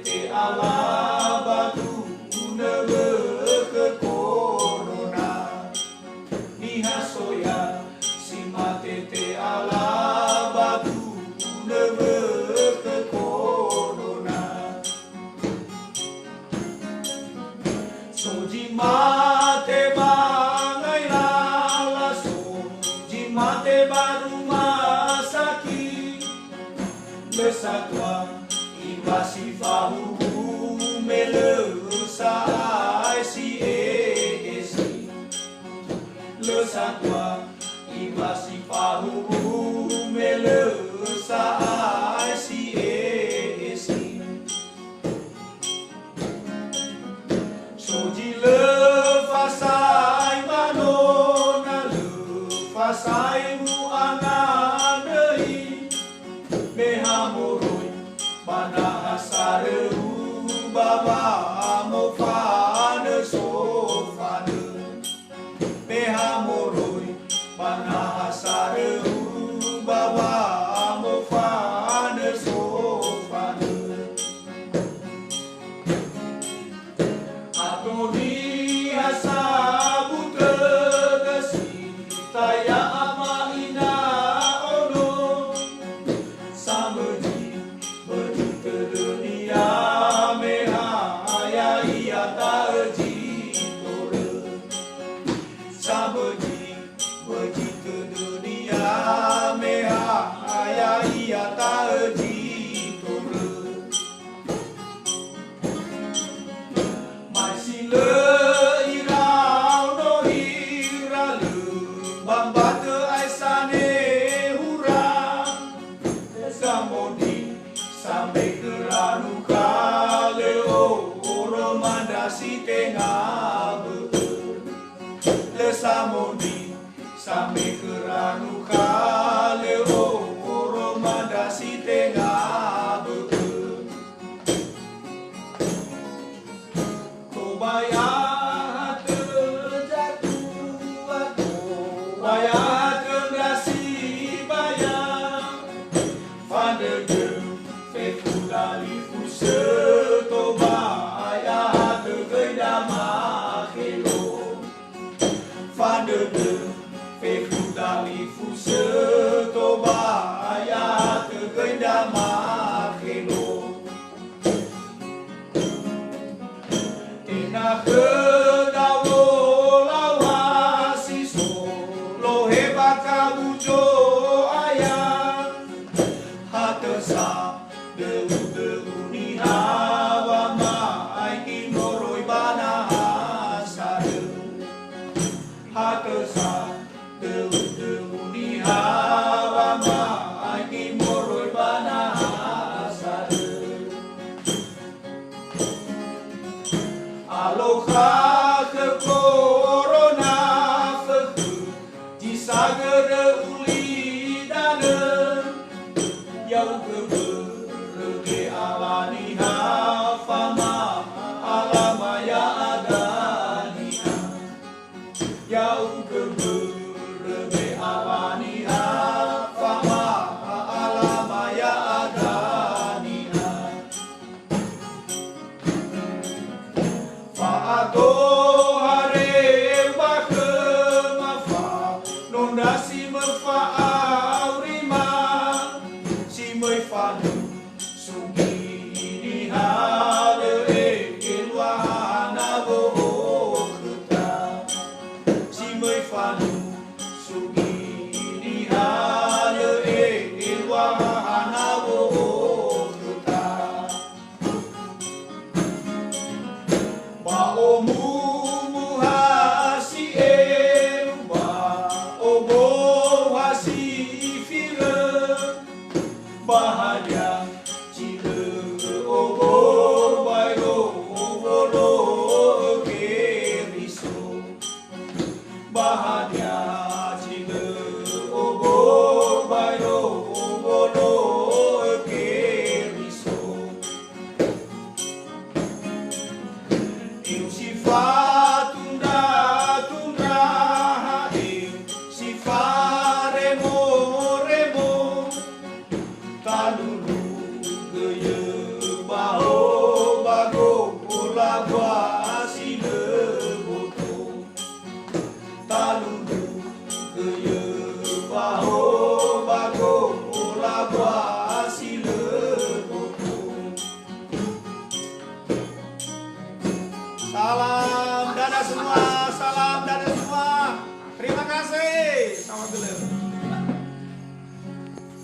te ala batu nebe ke corona ni hasoya si mate te ala batu nebe ke corona soji mate bangai lala soji mate baru masaki lesatwa ibasi fahu mele sai si esi lesatwa ibasi fahu mele sai si esi soji le fasai manona le fasai mu ananei mehamoroi bana hasaru baba mo fane sofane mehamoroi bana hasaru baba mo fane sofane atoni hasabu tergesi taya ama ina ono sameji berjuta dunia mehaya ia taji tore sameji berjuta dunia mehaya ia taji tore masih le irau no iralu bambate aisane hura samodi sampai ke ranuka leo romandasi tengah le samodi sampai ke ranuka leo romandasi tengah kobaya terjatuh kobaya terasi bayang Fande de fefudali fuse toba ya te gaidama kelo Fande de fefudali fuse toba ya te gaidama kelo Tina kedawo lawasi so lo hebat kabujo ayah hatesa deru ni hawa mai kinoroi bana hasare hatesa deru ni hawa mai kinoroi bana hasare aloha ke corona feku disagere uli dane Yau keberge alaniha fama alamaya adaniha Yau keberge alaniha fama alamaya adaniha Fa'ato hare bakhe mafa nondasi mefa'aurima Simoi fanu sugi ini hale elwana bohota Simoi fanu sugi ini hale elwana bohota Baomu muhasi eluba obo hasi fire bahagia cile obo bayo obolo keriso bahagia cile obo bayo obolo keriso eu sifat tunda tunda eu sifat remo remo kalulu geye baho baho bago ola sile boku. Salam dada semua, salam dada semua. Terima kasih. Selamat dulu.